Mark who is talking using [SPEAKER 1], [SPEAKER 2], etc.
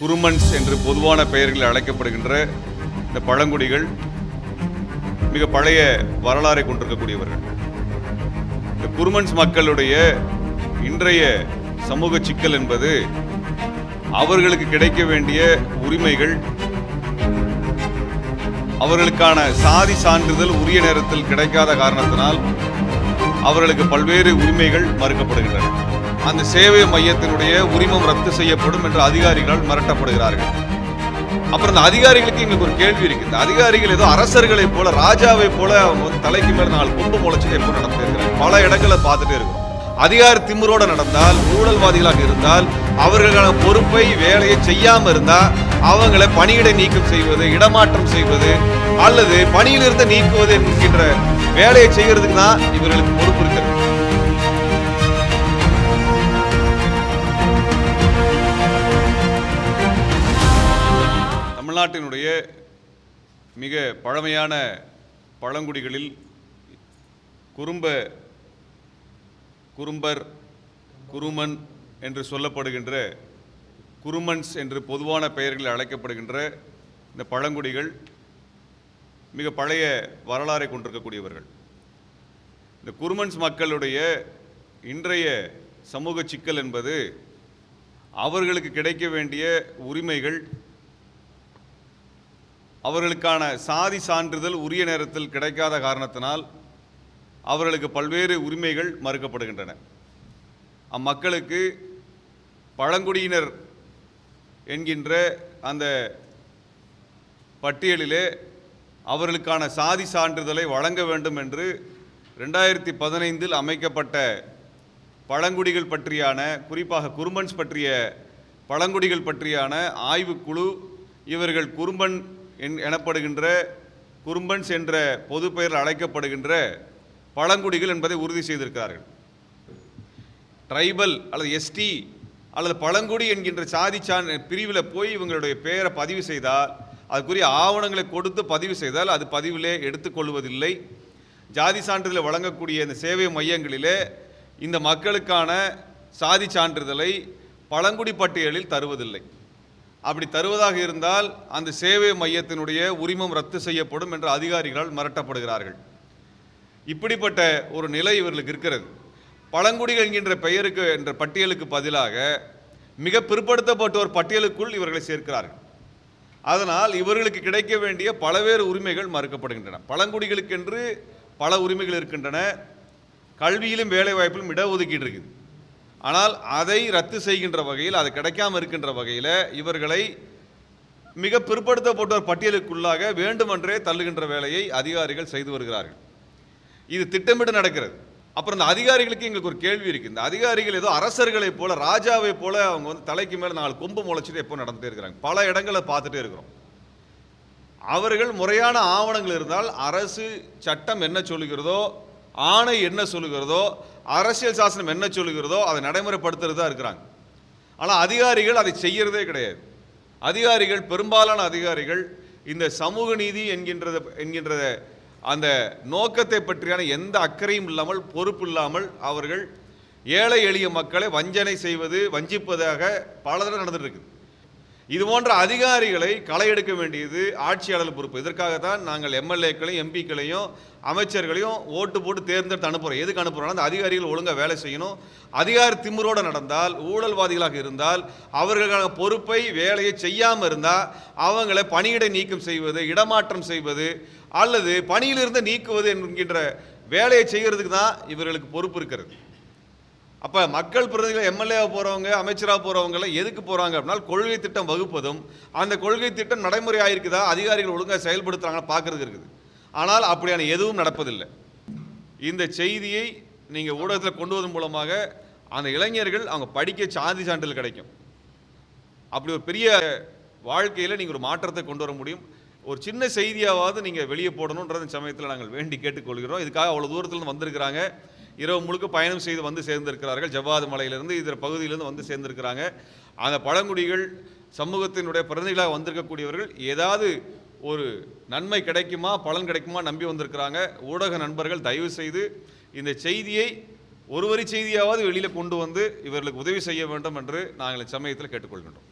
[SPEAKER 1] குருமன்ஸ் என்று பொதுவான பெயர்களில் அழைக்கப்படுகின்ற இந்த பழங்குடிகள் மிக பழைய வரலாறை கொண்டிருக்கக்கூடியவர்கள். இந்த குருமன்ஸ் மக்களுடைய இன்றைய சமூக சிக்கல் என்பது அவர்களுக்கு கிடைக்க வேண்டிய உரிமைகள், அவர்களுக்கான சாதி சான்றிதழ் உரிய நேரத்தில் கிடைக்காத காரணத்தினால் அவர்களுக்கு பல்வேறு உரிமைகள் மறுக்கப்படுகின்றன. அந்த சேவை மையத்தினுடைய உரிமம் ரத்து செய்யப்படும் என்று அதிகாரிகள் மிரட்டப்படுகிறார்கள். அப்புறம் இந்த அதிகாரிகளுக்கு எங்களுக்கு ஒரு கேள்வி இருக்கு. இந்த அதிகாரிகள் ஏதோ அரசர்களை போல, ராஜாவை போல அவங்க தலைக்கு மேல 4 கொம்பு முளைச்சு எப்போ நடத்திருக்கிறாங்க. பல இடங்களை பார்த்துட்டே இருக்கிறோம். அதிகார திமிரோட நடந்தால், ஊழல்வாதிகளாக இருந்தால், அவர்களுக்கான பொறுப்பை வேலையை செய்யாம இருந்தா அவங்களை பணியிடை நீக்கம் செய்வது, இடமாற்றம் செய்வது அல்லது பணியிலிருந்து நீக்குவது என்கின்ற வேலையை செய்கிறதுக்கு தான் இவர்களுக்கு பொறுப்பு இருக்கிறது. தமிழ்நாட்டினுடைய மிக பழமையான பழங்குடிகளில் குரும்பர், குருமன் என்று சொல்லப்படுகின்ற குருமன்ஸ் என்று பொதுவான பெயர்களில் அழைக்கப்படுகின்ற இந்த பழங்குடிகள் மிக பழைய வரலாறை கொண்டிருக்கக்கூடியவர்கள். இந்த குருமன்ஸ் மக்களுடைய இன்றைய சமூக சிக்கல் என்பது அவர்களுக்கு கிடைக்க வேண்டிய உரிமைகள், அவர்களுக்கான சாதி சான்றிதழ் உரிய நேரத்தில் கிடைக்காத காரணத்தினால் அவர்களுக்கு பல்வேறு உரிமைகள் மறுக்கப்படுகின்றன. அம்மக்களுக்கு பழங்குடியினர் என்கின்ற அந்த பட்டியலிலே அவர்களுக்கான சாதி சான்றிதழை வழங்க வேண்டும் என்று 2015 அமைக்கப்பட்ட பழங்குடிகள் பற்றியான, குறிப்பாக குருமன்ஸ் பற்றிய பழங்குடிகள் பற்றியான ஆய்வுக்குழு இவர்கள் குரும்பன் எனப்படுகின்ற, குரும்பன்ஸ் என்ற பொது பெயரில் அழைக்கப்படுகின்ற பழங்குடிகள் என்பதை உறுதி செய்திருக்கிறார்கள். ட்ரைபல் அல்லது எஸ்டி அல்லது பழங்குடி என்கின்ற சாதி பிரிவில் போய் இவங்களுடைய பெயரை பதிவு செய்தால், அதுக்குரிய ஆவணங்களை கொடுத்து பதிவு செய்தால் அது பதிவிலே எடுத்துக்கொள்வதில்லை. ஜாதி சான்றிதழை வழங்கக்கூடிய இந்த சேவை மையங்களிலே இந்த மக்களுக்கான சாதி சான்றிதழை பழங்குடி பட்டியலில் தருவதில்லை. அப்படி தருவதாக இருந்தால் அந்த சேவை மையத்தினுடைய உரிமம் ரத்து செய்யப்படும் என்று அதிகாரிகளால் மிரட்டப்படுகிறார்கள். இப்படிப்பட்ட ஒரு நிலை இவர்களுக்கு இருக்கிறது. பழங்குடிகள் என்கின்ற பெயருக்கு என்ற பட்டியலுக்கு பதிலாக மிக பிற்படுத்தப்பட்டோர் பட்டியலுக்குள் இவர்களை சேர்க்கிறார்கள். அதனால் இவர்களுக்கு கிடைக்க வேண்டிய பல்வேறு உரிமைகள் மறுக்கப்படுகின்றன. பழங்குடிகளுக்கென்று பல உரிமைகள் இருக்கின்றன. கல்வியிலும் வேலை வாய்ப்பிலும் இடஒதுக்கீடு இருக்குது. ஆனால் அதை ரத்து செய்கின்ற வகையில், அது கிடைக்காமல் இருக்கின்ற வகையில் இவர்களை மிக பிற்படுத்தப்பட்டோர் பட்டியலுக்குள்ளாக வேண்டுமென்றே தள்ளுகின்ற வேலையை அதிகாரிகள் செய்து வருகிறார்கள். இது திட்டமிட்டு நடக்கிறது. அப்புறம் இந்த அதிகாரிகளுக்கு எங்களுக்கு ஒரு கேள்வி இருக்கு. இந்த அதிகாரிகள் ஏதோ அரசர்களை போல, ராஜாவை போல அவங்க தலைக்கு மேல 4 கொம்பு முளைச்சிட்டு எப்போ நடந்துட்டே இருக்கிறாங்க. பல இடங்களை பார்த்துட்டே இருக்கிறோம். அவர்கள் முறையான ஆவணங்கள் இருந்தால், அரசு சட்டம் என்ன சொல்லுகிறதோ, ஆணை என்ன சொல்லுகிறதோ, அரசியல் சாசனம் என்ன சொல்லுகிறதோ அதை நடைமுறைப்படுத்துறதா இருக்கிறாங்க. ஆனால் அதிகாரிகள் அதை செய்யறதே கிடையாது. அதிகாரிகள், பெரும்பாலான அதிகாரிகள் இந்த சமூக நீதி என்கின்றத அந்த நோக்கத்தை பற்றியான எந்த அக்கறையும் இல்லாமல், பொறுப்பு இல்லாமல் அவர்கள் ஏழை எளிய மக்களை வஞ்சனை செய்வது, வஞ்சிப்பதாக பல தடவை நடந்துட்டு இருக்குது. இது போன்ற அதிகாரிகளை களை எடுக்க வேண்டியது ஆட்சியாளர் பொறுப்பு. இதற்காகத்தான் நாங்கள் எம்எல்ஏக்களையும் எம்பிக்களையும் அமைச்சர்களையும் ஓட்டு போட்டு தேர்ந்தெடுத்து அனுப்புகிறோம். எதுக்கு அனுப்புகிறோம்? அந்த அதிகாரிகள் ஒழுங்காக வேலை செய்யணும். அதிகார திமிரோடு நடந்தால், ஊழல்வாதிகளாக இருந்தால், அவர்களுக்கான பொறுப்பை வேலையை செய்யாமல் இருந்தால் அவங்களை பணியிடை நீக்கம் செய்வது, இடமாற்றம் செய்வது அல்லது பணியிலிருந்து நீக்குவது என்கின்ற வேலையை செய்கிறதுக்கு தான் இவர்களுக்கு பொறுப்பு இருக்கிறது. அப்போ மக்கள் பிரதிநிதிகள், எம்எல்ஏவாக போகிறவங்க, அமைச்சராக போகிறவங்களாம் எதுக்கு போகிறாங்க அப்படின்னா, கொள்கை திட்டம் வகுப்பதும் அந்த கொள்கை திட்டம் நடைமுறை ஆகிருக்குதா, அதிகாரிகள் ஒழுங்காக செயல்படுத்துகிறாங்க பார்க்கறதுக்கு இருக்குது. ஆனால் அப்படியான எதுவும் நடப்பதில்லை. இந்த செய்தியை நீங்கள் ஊடகத்தில் கொண்டு வதன் மூலமாக அந்த இளைஞர்கள் அவங்க படிக்க சாதி சான்றிதழ் கிடைக்கும். அப்படி ஒரு பெரிய வாழ்க்கையில் நீங்கள் ஒரு மாற்றத்தை கொண்டு வர முடியும். ஒரு சின்ன செய்தியாவது நீங்கள் வெளியே போடணுன்றது சமயத்தில் நாங்கள் வேண்டி கேட்டுக்கொள்கிறோம். இதுக்காக அவ்வளோ தூரத்துலேருந்து வந்திருக்கிறாங்க. இரவு முழுக்க பயணம் செய்து வந்து சேர்ந்திருக்கிறார்கள். ஜவ்வாது மலையிலிருந்து இதர பகுதியிலிருந்து வந்து சேர்ந்திருக்கிறாங்க. அந்த பழங்குடிகள் சமூகத்தினுடைய பிரதிநிதிகளாக வந்திருக்கக்கூடியவர்கள் ஏதாவது ஒரு நன்மை கிடைக்குமா, பலன் கிடைக்குமா நம்பி வந்திருக்கிறாங்க. ஊடக நண்பர்கள் தயவு செய்து இந்த செய்தியை ஒரு வரி செய்தியாவது வெளியில் கொண்டு வந்து இவர்களுக்கு உதவி செய்ய வேண்டும் என்று நாங்கள் சமயத்தில் கேட்டுக்கொள்கின்றோம்.